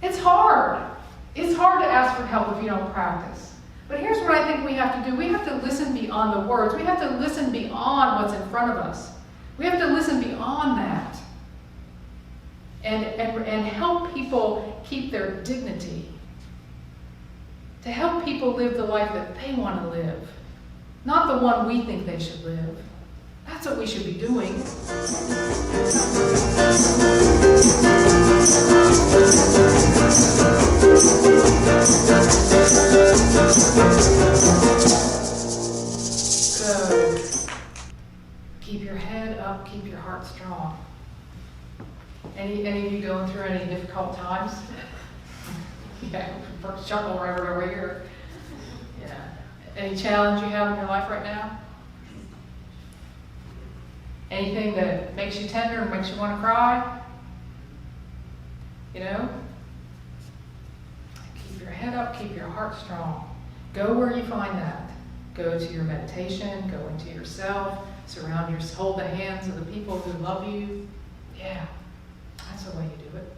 It's hard. It's hard to ask for help if you don't practice. But here's what I think we have to do. We have to listen beyond the words. We have to listen beyond what's in front of us. We have to listen beyond that. And help people keep their dignity. To help people live the life that they want to live. Not the one we think they should live. That's what we should be doing. So, keep your head up, keep your heart strong. Any of you going through any difficult times? Yeah, chuckle right over here. Yeah. Any challenge you have in your life right now? Anything that makes you tender and makes you want to cry? You know? Keep your head up, keep your heart strong. Go where you find that. Go to your meditation, go into yourself, hold the hands of the people who love you. Yeah, that's the way you do it.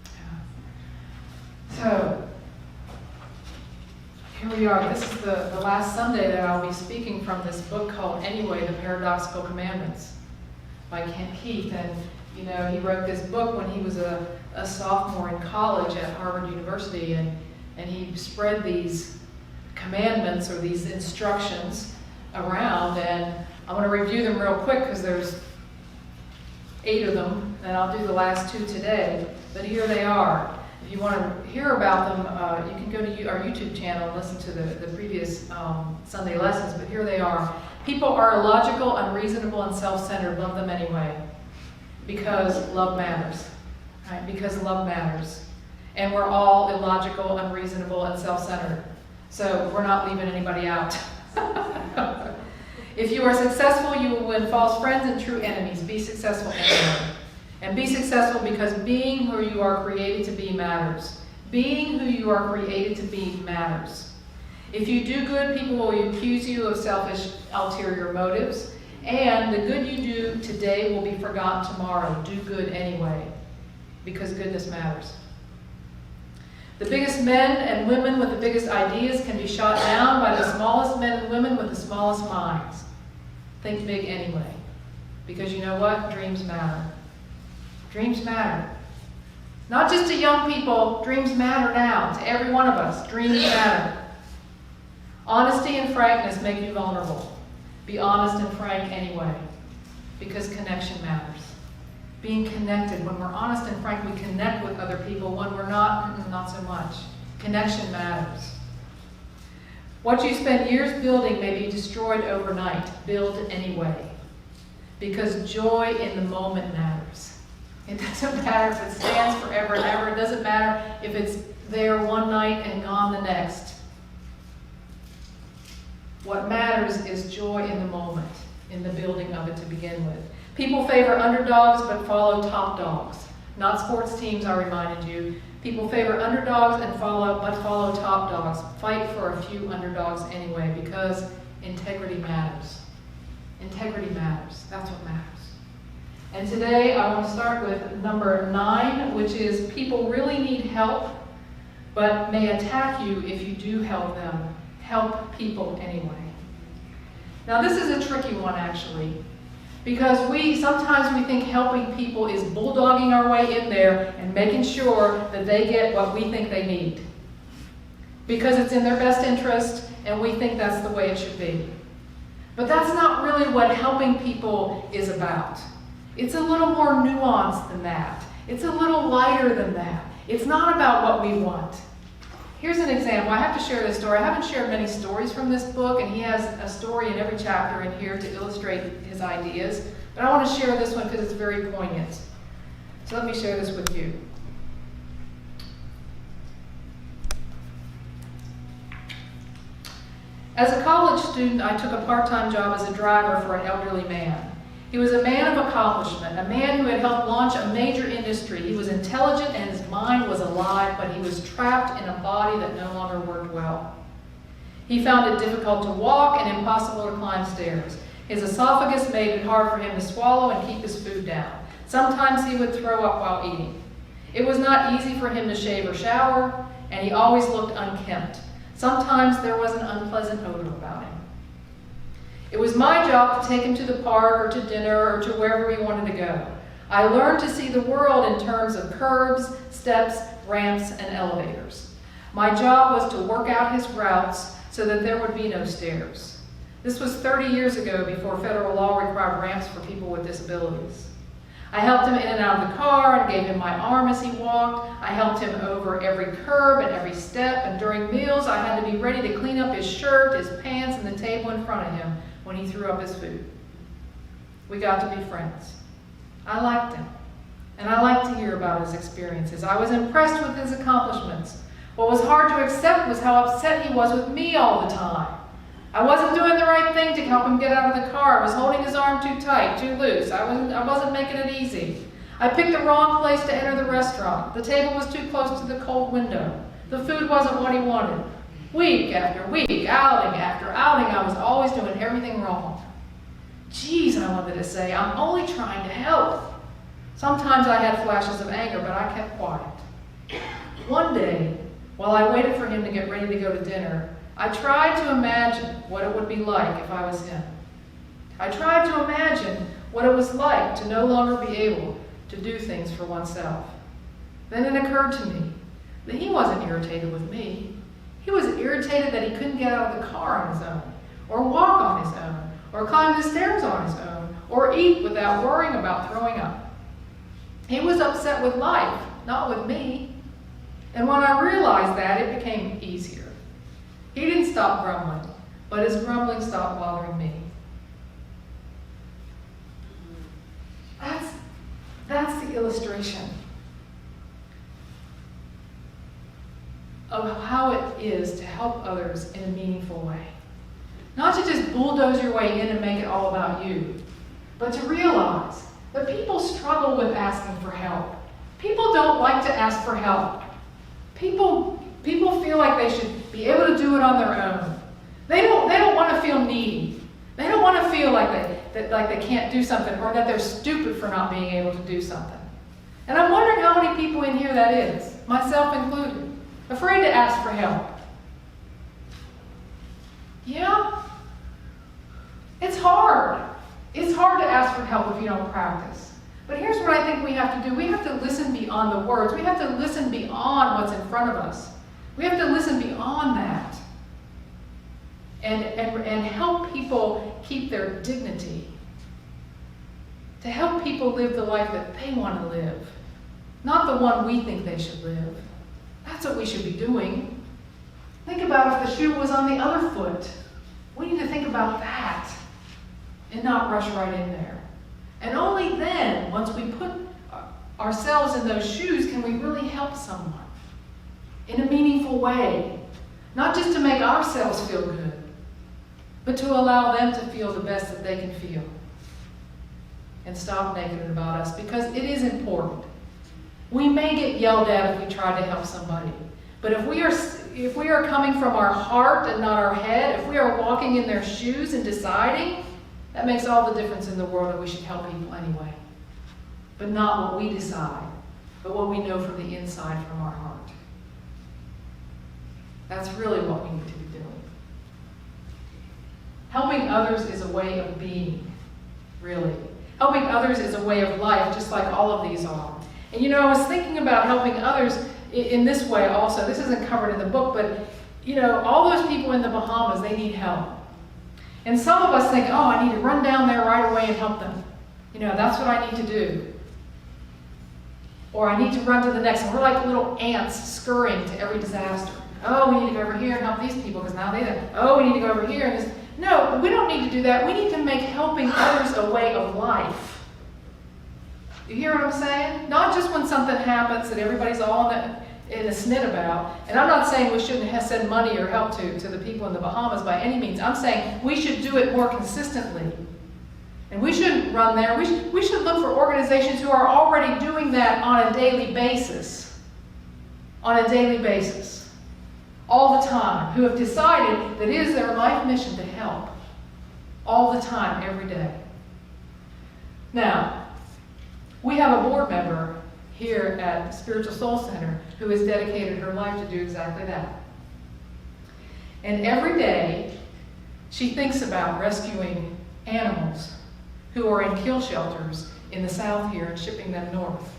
Yeah. So, here we are. This is the last Sunday that I'll be speaking from this book called Anyway, the Paradoxical Commandments by Kent Keith. And, you know, he wrote this book when he was a sophomore in college at Harvard University, and he spread these commandments or these instructions around, and I'm going to review them real quick because there's 8 of them, and I'll do the last 2 today, but here they are. If you want to hear about them, you can go to our YouTube channel and listen to the previous Sunday lessons, but here they are. People are illogical, unreasonable, and self-centered. Love them anyway, because love matters. Right? Because love matters. And we're all illogical, unreasonable, and self-centered. So we're not leaving anybody out. If you are successful, you will win false friends and true enemies. Be successful anyway. And be successful because being who you are created to be matters. Being who you are created to be matters. If you do good, people will accuse you of selfish, ulterior motives. And the good you do today will be forgotten tomorrow. Do good anyway, because goodness matters. The biggest men and women with the biggest ideas can be shot down by the smallest men and women with the smallest minds. Think big anyway, because you know what? Dreams matter. Dreams matter. Not just to young people, dreams matter now. To every one of us, dreams matter. Honesty and frankness make you vulnerable. Be honest and frank anyway, because connection matters. Being connected. When we're honest and frank, we connect with other people. When we're not so much. Connection matters. What you spend years building may be destroyed overnight. Build anyway, because joy in the moment matters. It doesn't matter if it stands forever and ever. It doesn't matter if it's there one night and gone the next. What matters is joy in the moment, in the building of it to begin with. People favor underdogs but follow top dogs. Not sports teams, I reminded you. People favor underdogs but follow top dogs. Fight for a few underdogs anyway, because integrity matters. Integrity matters. That's what matters. And today I want to start with number 9, which is people really need help, but may attack you if you do help them. Help people anyway. Now this is a tricky one actually, because sometimes we think helping people is bulldogging our way in there and making sure that they get what we think they need. Because it's in their best interest and we think that's the way it should be. But that's not really what helping people is about. It's a little more nuanced than that. It's a little lighter than that. It's not about what we want. Here's an example. I have to share this story. I haven't shared many stories from this book, and he has a story in every chapter in here to illustrate his ideas. But I want to share this one because it's very poignant. So let me share this with you. As a college student, I took a part-time job as a driver for an elderly man. He was a man of accomplishment, a man who had helped launch a major industry. He was intelligent and his mind was alive, but he was trapped in a body that no longer worked well. He found it difficult to walk and impossible to climb stairs. His esophagus made it hard for him to swallow and keep his food down. Sometimes he would throw up while eating. It was not easy for him to shave or shower, and he always looked unkempt. Sometimes there was an unpleasant odor about him. It was my job to take him to the park or to dinner or to wherever he wanted to go. I learned to see the world in terms of curbs, steps, ramps, and elevators. My job was to work out his routes so that there would be no stairs. This was 30 years ago, before federal law required ramps for people with disabilities. I helped him in and out of the car and gave him my arm as he walked. I helped him over every curb and every step, and during meals I had to be ready to clean up his shirt, his pants, and the table in front of him when he threw up his food. We got to be friends. I liked him, and I liked to hear about his experiences. I was impressed with his accomplishments. What was hard to accept was how upset he was with me all the time. I wasn't doing the right thing to help him get out of the car. I was holding his arm too tight, too loose. I wasn't making it easy. I picked the wrong place to enter the restaurant. The table was too close to the cold window. The food wasn't what he wanted. Week after week, outing after outing, I was always doing everything wrong. Geez, I wanted to say, I'm only trying to help. Sometimes I had flashes of anger, but I kept quiet. One day, while I waited for him to get ready to go to dinner, I tried to imagine what it would be like if I was him. I tried to imagine what it was like to no longer be able to do things for oneself. Then it occurred to me that he wasn't irritated with me. He was irritated that he couldn't get out of the car on his own, or walk on his own, or climb the stairs on his own, or eat without worrying about throwing up. He was upset with life, not with me. And when I realized that, it became easier. He didn't stop grumbling, but his grumbling stopped bothering me. That's the illustration of how it is to help others in a meaningful way. Not to just bulldoze your way in and make it all about you, but to realize that people struggle with asking for help. People don't like to ask for help. People feel like they should be able to do it on their own. They don't want to feel needy. They don't want to feel like they can't do something, or that they're stupid for not being able to do something. And I'm wondering how many people in here that is, myself included, afraid to ask for help. Yeah? It's hard. It's hard to ask for help if you don't practice. But here's what I think we have to do. We have to listen beyond the words. We have to listen beyond what's in front of us. We have to listen beyond that. And help people keep their dignity. To help people live the life that they want to live. Not the one we think they should live. That's what we should be doing. Think about if the shoe was on the other foot. We need to think about that and not rush right in there. And only then, once we put ourselves in those shoes, can we really help someone in a meaningful way. Not just to make ourselves feel good, but to allow them to feel the best that they can feel. And stop making it about us, because it is important. We may get yelled at if we try to help somebody. But if we are coming from our heart and not our head, if we are walking in their shoes and deciding, that makes all the difference in the world, and we should help people anyway. But not what we decide, but what we know from the inside, from our heart. That's really what we need to be doing. Helping others is a way of being, really. Helping others is a way of life, just like all of these are. And you know, I was thinking about helping others in this way also. This isn't covered in the book, but you know, all those people in the Bahamas, they need help. And some of us think, oh, I need to run down there right away and help them. You know, that's what I need to do. Or I need to run to the next one. We're like little ants scurrying to every disaster. Oh, we need to go over here and help these people because now they don't. Oh, we need to go over here and this. No, we don't need to do that. We need to make helping others a way of life. You hear what I'm saying? Not just when something happens that everybody's all in a snit about. And I'm not saying we shouldn't have send money or help to the people in the Bahamas by any means. I'm saying we should do it more consistently. And we shouldn't run there. We should look for organizations who are already doing that on a daily basis. On a daily basis. All the time. Who have decided that it is their life mission to help. All the time, every day. Now, we have a board member here at Spiritual Soul Center who has dedicated her life to do exactly that. And every day, she thinks about rescuing animals who are in kill shelters in the south here and shipping them north.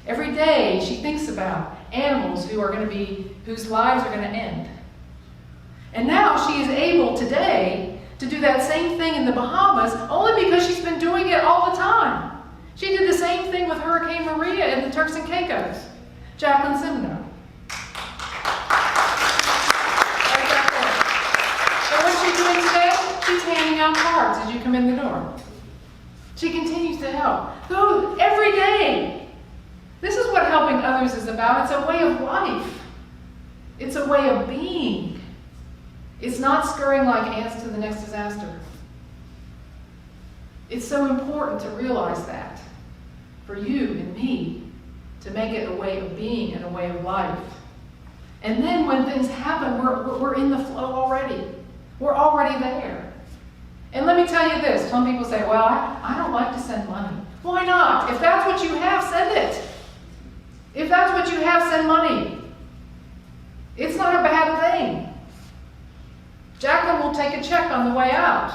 Every day, she thinks about animals whose lives are going to end. And now she is able today to do that same thing in the Bahamas only because she's been doing it all the time. She did the same thing with Hurricane Maria in the Turks and Caicos. Jacqueline Semino. Right back there. And what's she doing today? She's handing out cards as you come in the door. She continues to help. Go every day. This is what helping others is about. It's a way of life. It's a way of being. It's not scurrying like ants to the next disaster. It's so important to realize that for you and me, to make it a way of being and a way of life. And then when things happen, we're in the flow already. We're already there. And let me tell you this. Some people say, well, I don't like to send money. Why not? If that's what you have, send it. If that's what you have, send money. It's not a bad thing. Jacqueline will take a check on the way out.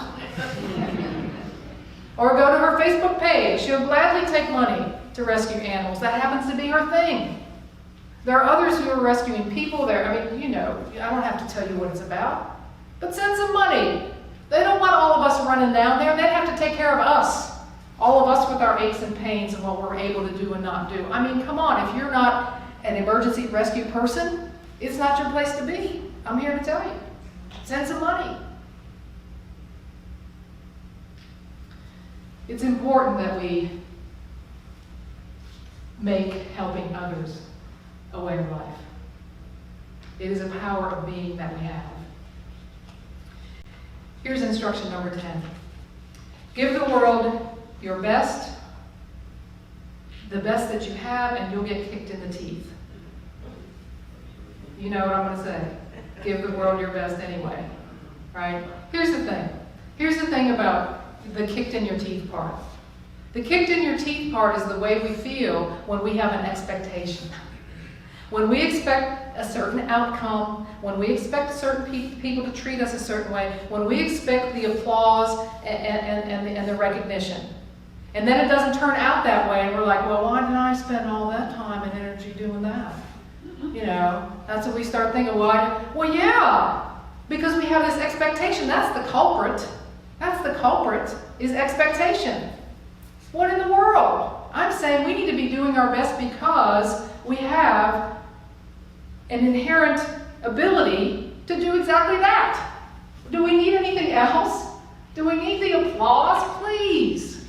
Or go to her Facebook page. She'll gladly take money to rescue animals. That happens to be her thing. There are others who are rescuing people there. I mean, you know, I don't have to tell you what it's about. But send some money. They don't want all of us running down there. They have to take care of us. All of us with our aches and pains and what we're able to do and not do. I mean, come on. If you're not an emergency rescue person, it's not your place to be. I'm here to tell you. Send some money. It's important that we make helping others a way of life. It is a power of being that we have. Here's instruction number 10. Give the world your best, the best that you have, and you'll get kicked in the teeth. You know what I'm going to say. Give the world your best anyway. Right? Here's the thing. Here's the thing about the kicked in your teeth part. The kicked in your teeth part is the way we feel when we have an expectation. When we expect a certain outcome, when we expect certain people to treat us a certain way, when we expect the applause and the recognition. And then it doesn't turn out that way, and we're like, well, why did I spend all that time and energy doing that? You know, that's what we start thinking, why? Well, yeah, because we have this expectation. That's the culprit. That's the culprit, is expectation. What in the world? I'm saying we need to be doing our best because we have an inherent ability to do exactly that. Do we need anything else? Do we need the applause? Please.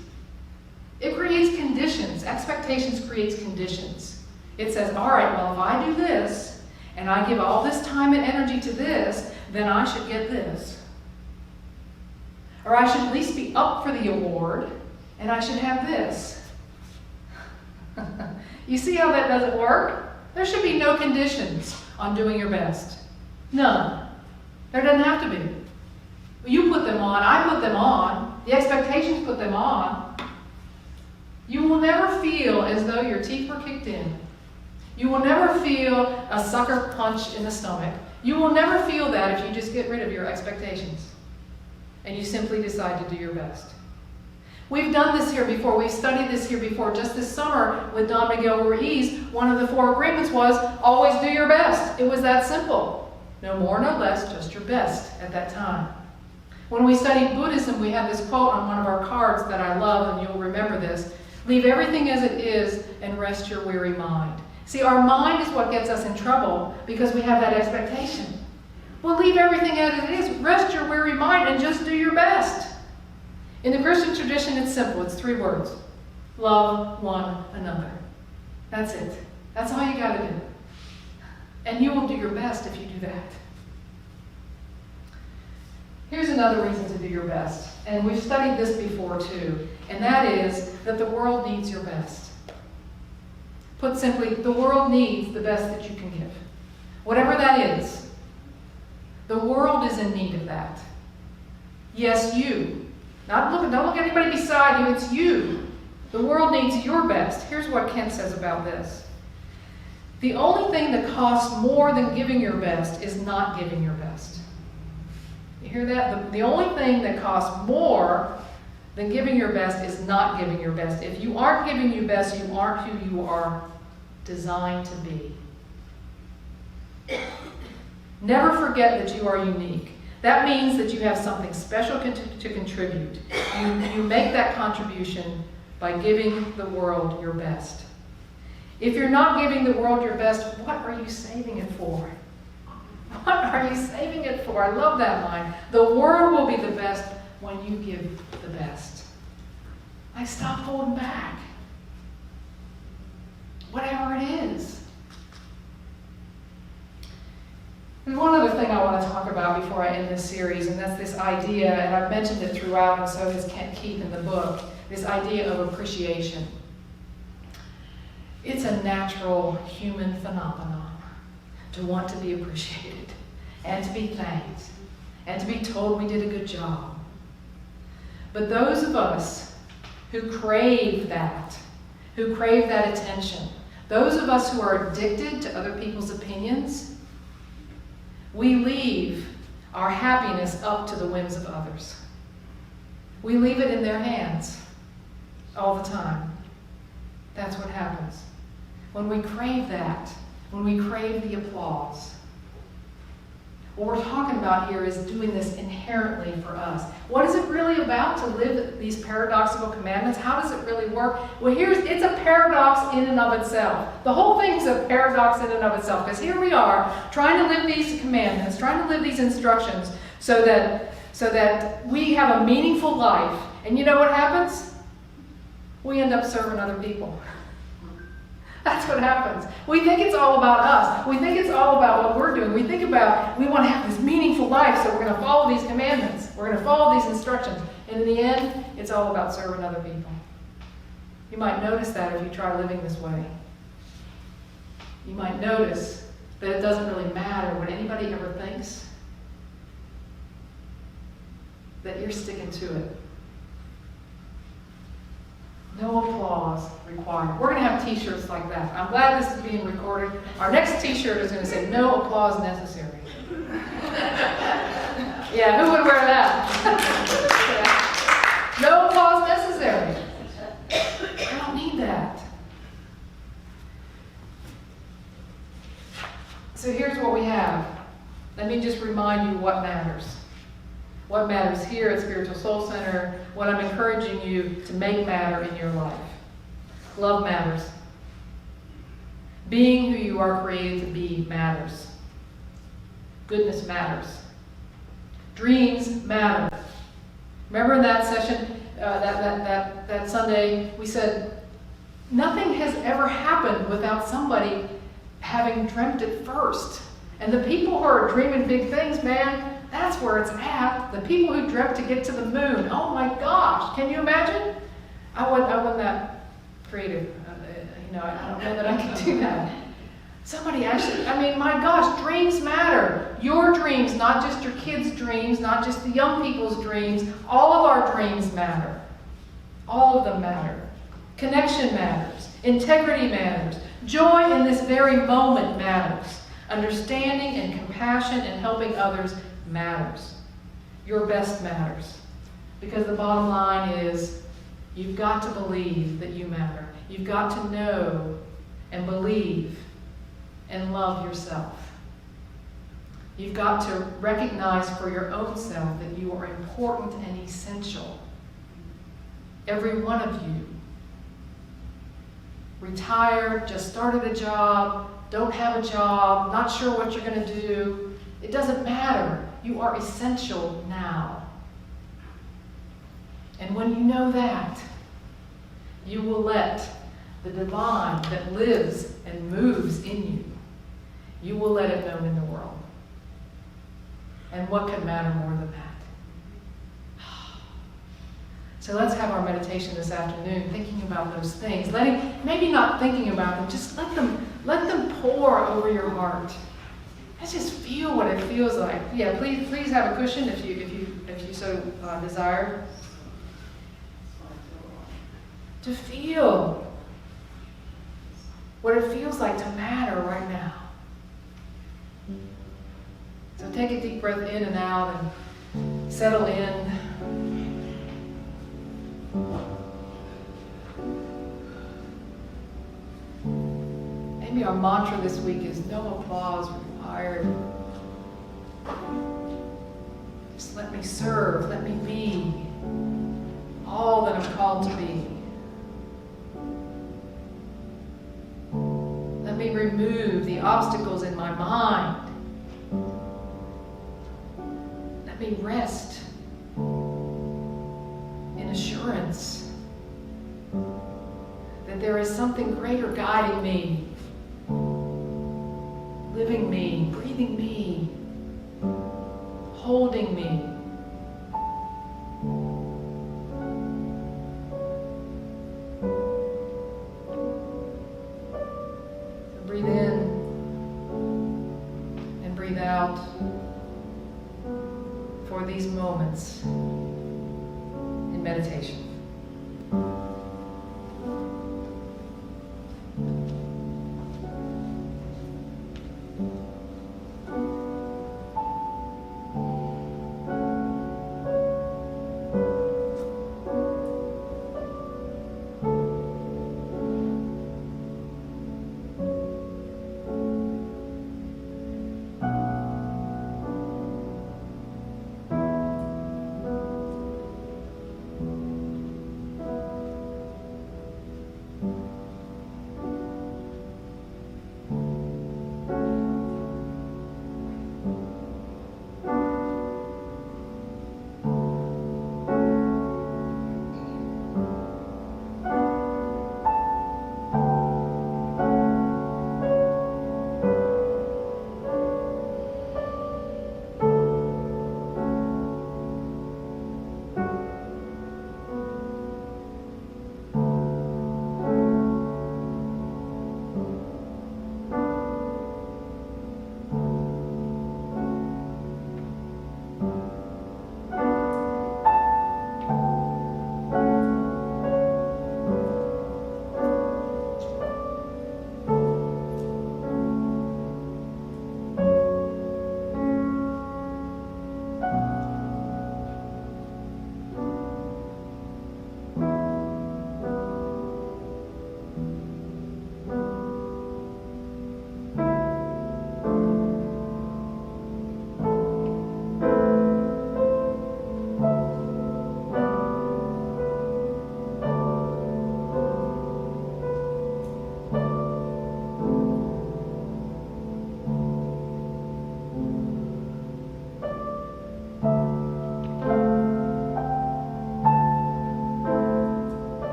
It creates conditions. Expectations creates conditions. It says, all right, well, if I do this, and I give all this time and energy to this, then I should get this. Or I should at least be up for the award, and I should have this. You see how that doesn't work? There should be no conditions on doing your best. None. There doesn't have to be. You put them on, I put them on, the expectations put them on. You will never feel as though your teeth were kicked in. You will never feel a sucker punch in the stomach. You will never feel that if you just get rid of your expectations and you simply decide to do your best. We've done this here before. We've studied this here before. Just this summer with Don Miguel Ruiz, one of the 4 agreements was always do your best. It was that simple. No more, no less, just your best at that time. When we studied Buddhism, we had this quote on one of our cards that I love, and you'll remember this. Leave everything as it is and rest your weary mind. See, our mind is what gets us in trouble because we have that expectation. Well, leave everything as it is, rest your weary mind, and just do your best. In the Christian tradition, it's simple. It's 3 words. Love one another. That's it. That's all you got to do. And you will do your best if you do that. Here's another reason to do your best. And we've studied this before too. And that is that the world needs your best. Put simply, the world needs the best that you can give. Whatever that is. The world is in need of that. Yes, you. Don't look at anybody beside you. It's you. The world needs your best. Here's what Kent says about this. The only thing that costs more than giving your best is not giving your best. You hear that? The only thing that costs more than giving your best is not giving your best. If you aren't giving your best, you aren't who you are designed to be. Never forget that you are unique. That means that you have something special to contribute. You make that contribution by giving the world your best. If you're not giving the world your best, what are you saving it for? What are you saving it for? I love that line. The world will be the best when you give the best. Like, stop holding back. Whatever it is. There's one other thing I want to talk about before I end this series, and that's this idea, and I've mentioned it throughout, and so has Keith in the book, this idea of appreciation. It's a natural human phenomenon to want to be appreciated, and to be thanked, and to be told we did a good job. But those of us who crave that attention, those of us who are addicted to other people's opinions, we leave our happiness up to the whims of others. We leave it in their hands all the time. That's what happens. When we crave that, when we crave the applause, what we're talking about here is doing this inherently for us. What is it really about to live these paradoxical commandments? How does it really work? Well, it's a paradox in and of itself. The whole thing is a paradox in and of itself, because here we are trying to live these commandments, trying to live these instructions so that we have a meaningful life. And you know what happens? We end up serving other people. That's what happens. We think it's all about us. We think it's all about what we're doing. We think about, we want to have this meaningful life, so we're going to follow these commandments. We're going to follow these instructions. And in the end, it's all about serving other people. You might notice that if you try living this way. You might notice that it doesn't really matter what anybody ever thinks, that you're sticking to it. No applause required. We're going to have t-shirts like that. I'm glad this is being recorded. Our next t-shirt is going to say, no applause necessary. Yeah, who would wear that? Yeah. No applause necessary. I don't need that. So here's what we have. Let me just remind you what matters. What matters here at Spiritual Soul Center, what I'm encouraging you to make matter in your life. Love matters. Being who you are created to be matters. Goodness matters. Dreams matter. Remember in that session, that Sunday, we said, nothing has ever happened without somebody having dreamt it first. And the people who are dreaming big things, man, that's where it's at. The people who dreamt to get to the moon. Oh my gosh, can you imagine? I wasn't that creative. I don't know that I can do that. Somebody actually, my gosh, dreams matter. Your dreams, not just your kids' dreams, not just the young people's dreams. All of our dreams matter. All of them matter. Connection matters. Integrity matters. Joy in this very moment matters. Understanding and compassion and helping others matters. Your best matters. Because the bottom line is, you've got to believe that you matter. You've got to know and believe and love yourself. You've got to recognize for your own self that you are important and essential. Every one of you. Retired, just started a job, don't have a job, not sure what you're going to do. It doesn't matter. You are essential now. And when you know that, you will let the divine that lives and moves in you, you will let it known in the world. And what can matter more than that? So let's have our meditation this afternoon, thinking about those things. Maybe not thinking about them, just let them pour over your heart. Let's just feel what it feels like. Yeah, please have a cushion if you so desire. to feel what it feels like to matter right now. So take a deep breath in and out and settle in. Maybe our mantra this week is no applause required. Just let me serve, let me be all that I'm called to be. Let me remove the obstacles in my mind. Let me rest in assurance that there is something greater guiding me, living me, breathing me, holding me. So breathe in and breathe out for these moments in meditation.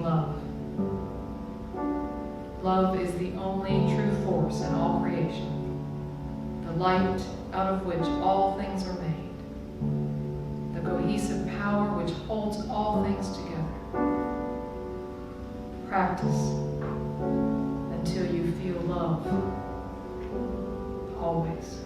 being love. Love is the only true force in all creation, the light out of which all things are made, the cohesive power which holds all things together. Practice until you feel love always.